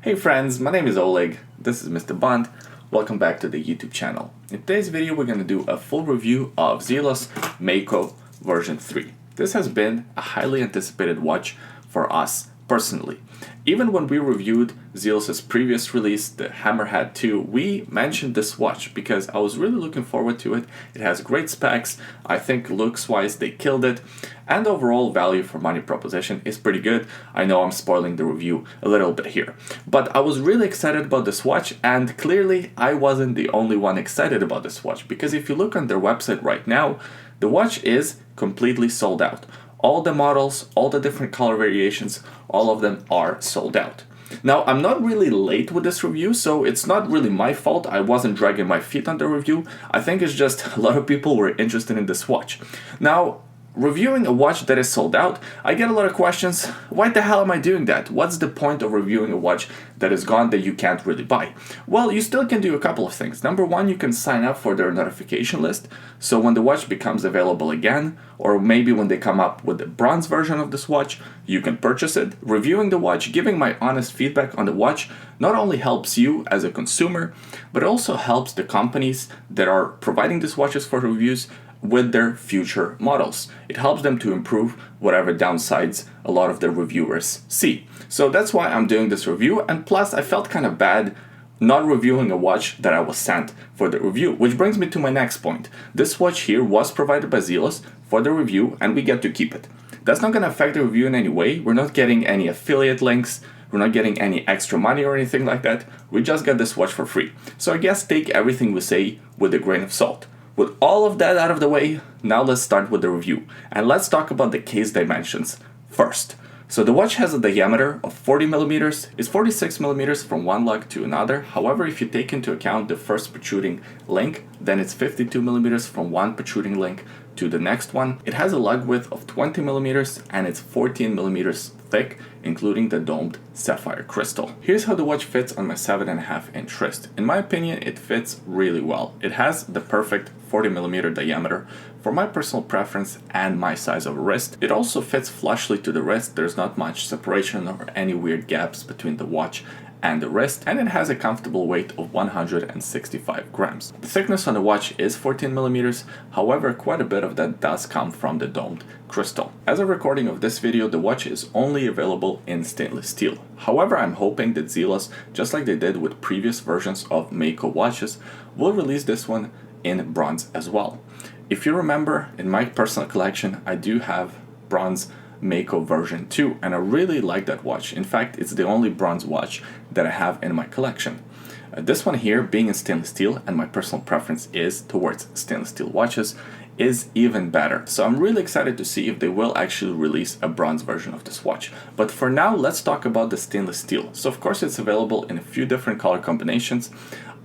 Hey friends, my name is Oleg, this is Mr. Bond, welcome back to the YouTube channel. In today's video we're going to do a full review of Zelos Mako version 3. This has been a highly anticipated watch for us personally. Even when we reviewed Zelos' previous release, the Hammerhead 2, we mentioned this watch because I was really looking forward to it. It has great specs, I think looks-wise they killed it, and overall value for money proposition is pretty good. I know I'm spoiling the review a little bit here, but I was really excited about this watch, and clearly I wasn't the only one excited about this watch, because if you look on their website right now, the watch is completely sold out. All the models, all the different color variations, all of them are sold out. Now, I'm not really late with this review, so it's not really my fault. I wasn't dragging my feet on the review. I think it's just a lot of people were interested in this watch. Now, reviewing a watch that is sold out, I get a lot of questions. Why the hell am I doing that? What's the point of reviewing a watch that is gone that you can't really buy? Well, you still can do a couple of things. Number one, you can sign up for their notification list. So when the watch becomes available again, or maybe when they come up with the bronze version of this watch, you can purchase it. Reviewing the watch, giving my honest feedback on the watch, not only helps you as a consumer, but also helps the companies that are providing these watches for reviews with their future models. It helps them to improve whatever downsides a lot of the reviewers see. So that's why I'm doing this review, and plus I felt kind of bad not reviewing a watch that I was sent for the review, which brings me to my next point. This watch here was provided by Zelos for the review and we get to keep it. That's not going to affect the review in any way. We're not getting any affiliate links, we're not getting any extra money or anything like that. We just got this watch for free. So I guess take everything we say with a grain of salt. With all of that out of the way, now let's start with the review. And let's talk about the case dimensions first. So the watch has a diameter of 40 millimeters. It's 46 millimeters from one lug to another. However, if you take into account the first protruding link, then it's 52 millimeters from one protruding link to the next one. It has a lug width of 20 millimeters and it's 14 millimeters thick, including the domed sapphire crystal. Here's how the watch fits on my 7.5 inch wrist. In my opinion, it fits really well. It has the perfect 40 millimeter diameter for my personal preference and my size of wrist. It also fits flushly to the wrist. There's not much separation or any weird gaps between the watch and the wrist, and it has a comfortable weight of 165 grams. The thickness on the watch is 14 millimeters, however quite a bit of that does come from the domed crystal. As a recording of this video, the watch is only available in stainless steel. However, I'm hoping that Zelos, just like they did with previous versions of Mako watches, will release this one in bronze as well. If you remember, in my personal collection, I do have bronze Mako version 2, and I really like that watch. In fact, it's the only bronze watch that I have in my collection. This one here, being in stainless steel, and my personal preference is towards stainless steel watches, is even better. So I'm really excited to see if they will actually release a bronze version of this watch. But for now, let's talk about the stainless steel. So of course it's available in a few different color combinations.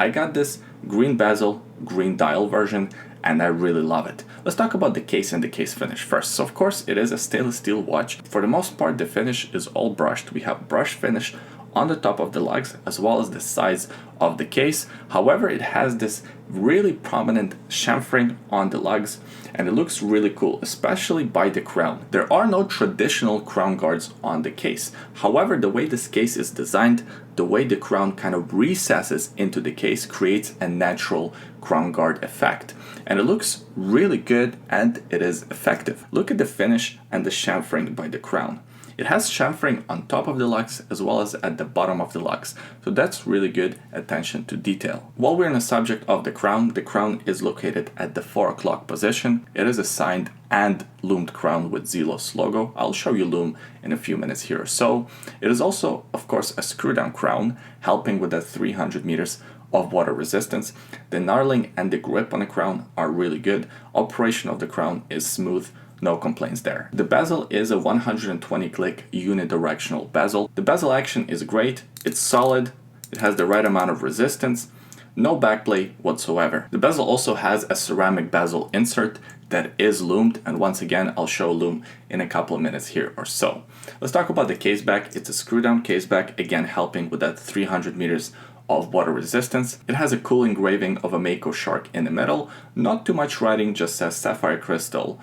I got this green bezel, green dial version, and I really love it. Let's talk about the case and the case finish first. So of course it is a stainless steel watch. For the most part the finish is all brushed. We have brush finish on the top of the lugs as well as the sides of the case. However, it has this really prominent chamfering on the lugs and it looks really cool, especially by the crown. There are no traditional crown guards on the case. However, the way this case is designed, the way the crown kind of recesses into the case creates a natural crown guard effect. And it looks really good and it is effective. Look at the finish and the chamfering by the crown. It has chamfering on top of the lugs as well as at the bottom of the lugs, so that's really good attention to detail. While we're on the subject of the crown is located at the 4 o'clock position. It is a signed and loomed crown with Zelos logo. I'll show you Lume in a few minutes here or so. It is also, of course, a screw down crown, helping with that 300 meters of water resistance. The knurling and the grip on the crown are really good. Operation of the crown is smooth. No complaints there. The bezel is a 120 click unidirectional bezel. The bezel action is great, it's solid, it has the right amount of resistance, no backplay whatsoever. The bezel also has a ceramic bezel insert that is loomed, and once again I'll show Lume in a couple of minutes here or so. Let's talk about the case back. It's a screw down case back, again helping with that 300 meters of water resistance. It has a cool engraving of a Mako shark in the middle. Not too much writing, just says sapphire crystal,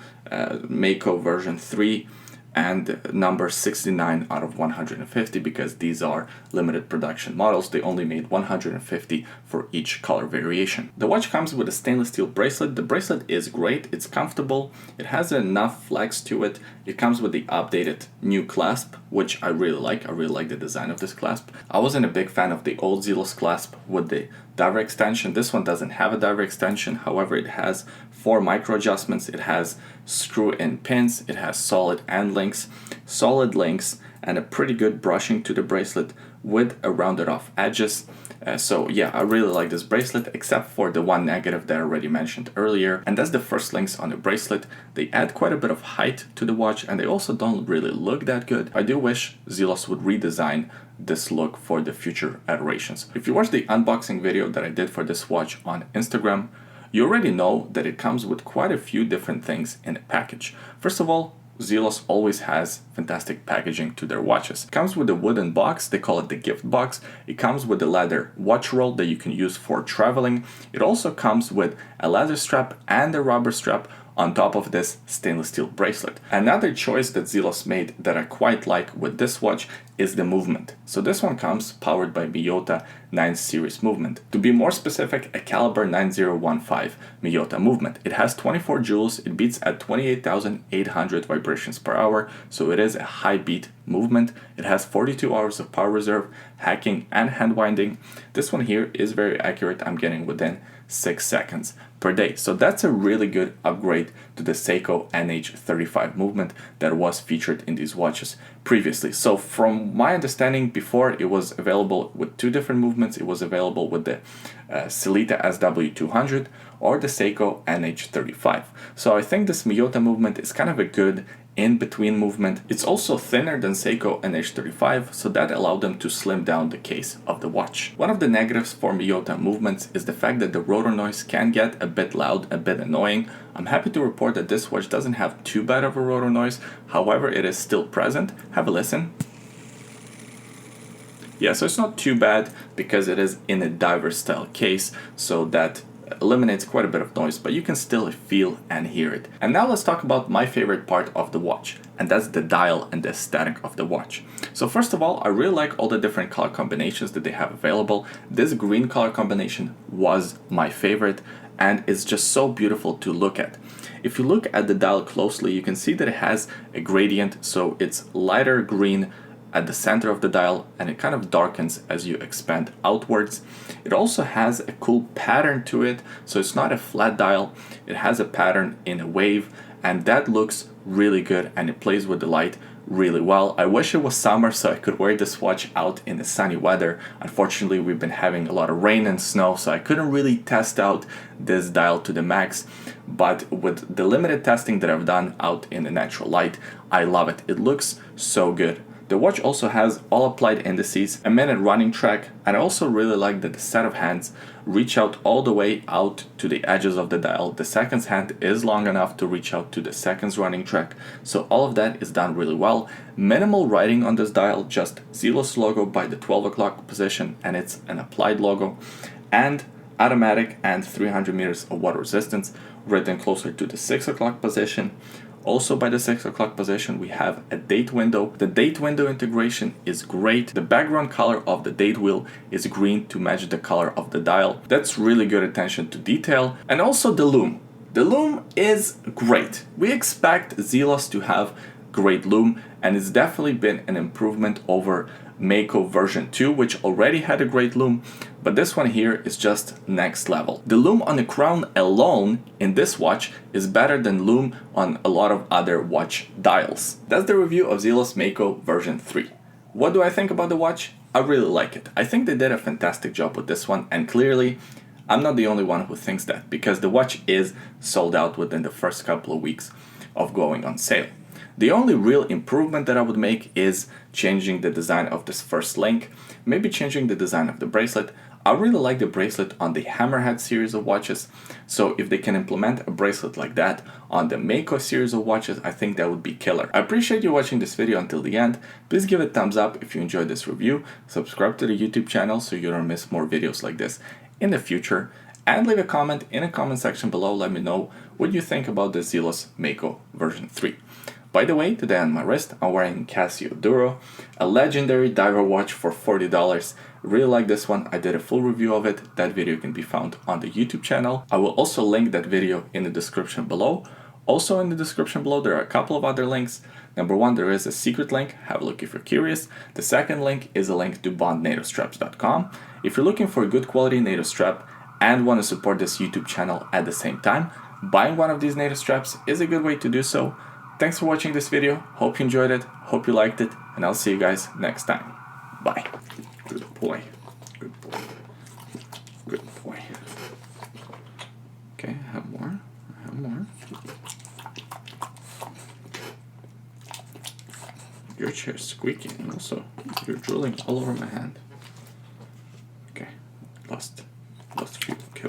Mako version 3. and number 69 out of 150 because these are limited production models. They only made 150 for each color variation. The watch comes with a stainless steel bracelet. The bracelet is great, it's comfortable, it has enough flex to it. It comes with the updated new clasp, which I really like. I really like the design of this clasp. I wasn't a big fan of the old Zelos clasp with the diver extension. This one doesn't have a diver extension, however it has 4 micro adjustments, it has screw-in pins, it has solid links, and a pretty good brushing to the bracelet with a rounded off edges. So yeah, I really like this bracelet, except for the one negative that I already mentioned earlier, and that's the first links on the bracelet. They add quite a bit of height to the watch, and they also don't really look that good. I do wish Zelos would redesign this look for the future iterations. If you watch the unboxing video that I did for this watch on Instagram, you already know that it comes with quite a few different things in a package. First of all, Zelos always has fantastic packaging to their watches. It comes with a wooden box, they call it the gift box. It comes with a leather watch roll that you can use for traveling. It also comes with a leather strap and a rubber strap on top of this stainless steel bracelet. Another choice that Zelos made that I quite like with this watch is the movement. So this one comes powered by Miyota 9 series movement. To be more specific, a caliber 9015 Miyota movement. It has 24 joules, it beats at 28,800 vibrations per hour, so it is a high beat movement. It has 42 hours of power reserve, hacking and hand winding. This one here is very accurate, I'm getting within 6 seconds per day. So that's a really good upgrade to the Seiko NH35 movement that was featured in these watches previously. So from my understanding, before it was available with 2 different movements. It was available with the Sellita SW200 or the Seiko NH35. So I think this Miyota movement is kind of a good in-between movement. It's also thinner than Seiko NH35, so that allowed them to slim down the case of the watch. One of the negatives for Miyota movements is the fact that the rotor noise can get a bit loud, a bit annoying. I'm happy to report that this watch doesn't have too bad of a rotor noise, however it is still present. Have a listen. Yeah, so it's not too bad because it is in a diver style case, so that eliminates quite a bit of noise, but you can still feel and hear it. And now let's talk about my favorite part of the watch, and that's the dial and the aesthetic of the watch. So first of all, I really like all the different color combinations that they have available. This green color combination was my favorite, and it's just so beautiful to look at. If you look at the dial closely, you can see that it has a gradient, so it's lighter green at the center of the dial, and it kind of darkens as you expand outwards. It also has a cool pattern to it, so it's not a flat dial, it has a pattern in a wave, and that looks really good, and it plays with the light really well. I wish it was summer so I could wear this watch out in the sunny weather. Unfortunately, we've been having a lot of rain and snow, so I couldn't really test out this dial to the max, but with the limited testing that I've done out in the natural light, I love it. It looks so good. The watch also has all applied indices, a minute running track, and I also really like that the set of hands reach out all the way out to the edges of the dial. The seconds hand is long enough to reach out to the seconds running track, so all of that is done really well. Minimal writing on this dial, just Zelos logo by the 12 o'clock position, and it's an applied logo, and automatic and 300 meters of water resistance written closer to the 6 o'clock position. Also by the 6 o'clock position we have a date window. The date window integration is great. The background color of the date wheel is green to match the color of the dial. That's really good attention to detail. And also the Lume. The Lume is great. We expect Zelos to have great Lume, and it's definitely been an improvement over Mako version 2, which already had a great Lume, but this one here is just next level. The Lume on the crown alone in this watch is better than Lume on a lot of other watch dials. That's the review of Zelos Mako version 3. What do I think about the watch? I really like it. I think they did a fantastic job with this one, and clearly I'm not the only one who thinks that, because the watch is sold out within the first couple of weeks of going on sale. The only real improvement that I would make is changing the design of this first link, maybe changing the design of the bracelet. I really like the bracelet on the Hammerhead series of watches, so if they can implement a bracelet like that on the Mako series of watches, I think that would be killer. I appreciate you watching this video until the end. Please give it a thumbs up if you enjoyed this review, subscribe to the YouTube channel so you don't miss more videos like this in the future, and leave a comment in the comment section below. Let me know what you think about the Zelos Mako version 3. By the way, today on my wrist, I'm wearing Casio Duro, a legendary diver watch for $40. Really like this one. I did a full review of it. That video can be found on the YouTube channel. I will also link that video in the description below. Also in the description below, there are a couple of other links. Number one, there is a secret link. Have a look if you're curious. The second link is a link to bondnatostraps.com. If you're looking for a good quality NATO strap and want to support this YouTube channel at the same time, buying one of these NATO straps is a good way to do so. Thanks for watching this video. Hope you enjoyed it. Hope you liked it. And I'll see you guys next time. Bye. Good boy. Good boy. Good boy. Okay, I have more. I have more. Your chair's squeaking and also you're drooling all over my hand.